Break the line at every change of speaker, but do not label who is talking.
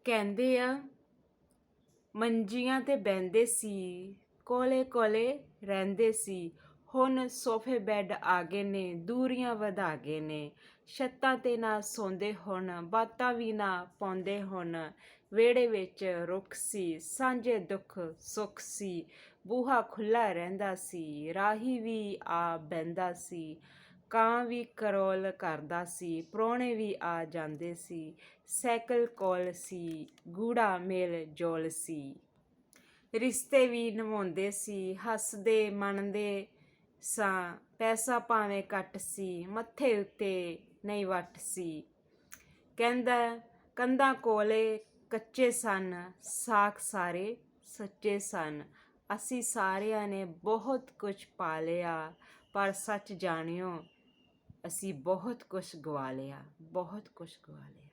ਕਹਿੰਦੇ ਆ ਮੰਜੀਆਂ ਤੇ ਬਹਿੰਦੇ ਸੀ, ਕੋਲੇ ਕੋਲੇ ਰਹਿੰਦੇ ਸੀ। ਹੁਣ ਸੋਫੇ ਬੈੱਡ ਆ ਗਏ ਨੇ, ਦੂਰੀਆਂ ਵਧਾ ਗਏ ਨੇ। ਛੱਤਾਂ ਤੇ ਨਾ ਸੌਂਦੇ ਹੁਣ, ਬਾਤਾਂ ਵੀ ਨਾ ਪਾਉਂਦੇ ਹੁਣ। ਵਿਹੜੇ ਵਿੱਚ ਰੁੱਖ ਸੀ, ਸਾਂਝੇ ਦੁੱਖ ਸੁੱਖ ਸੀ। ਬੂਹਾ ਖੁੱਲ੍ਹਾ ਰਹਿੰਦਾ ਸੀ, ਰਾਹੀ ਵੀ ਆ ਬਹਿੰਦਾ ਸੀ। ਕਾਂ ਵੀ ਕਰੋਲ ਕਰਦਾ ਸੀ, ਪ੍ਰਾਹੁਣੇ ਵੀ ਆ ਜਾਂਦੇ ਸੀ। ਸਾਈਕਲ ਕੋਲ ਸੀ, ਗੂੜਾ ਮੇਲ ਜੋਲ ਸੀ। ਰਿਸ਼ਤੇ ਵੀ ਨਿਭਾਉਂਦੇ ਸੀ, ਹੱਸਦੇ ਮੰਨਦੇ ਸਾਂ। ਪੈਸਾ ਭਾਵੇਂ ਘੱਟ ਸੀ, ਮੱਥੇ ਉੱਤੇ ਨਹੀਂ ਵੱਟ ਸੀ। ਕੰਧਾਂ ਕੋਲੇ ਕੱਚੇ ਸਨ, ਸਾਕ ਸਾਰੇ ਸੱਚੇ ਸਨ। ਅਸੀਂ ਸਾਰਿਆਂ ਨੇ ਬਹੁਤ ਕੁਛ ਪਾ ਲਿਆ, ਪਰ ਸੱਚ ਜਾਣਿਓ ਅਸੀਂ ਬਹੁਤ ਕੁਛ ਗਵਾ ਲਿਆ, ਬਹੁਤ ਕੁਛ ਗਵਾ ਲਿਆ।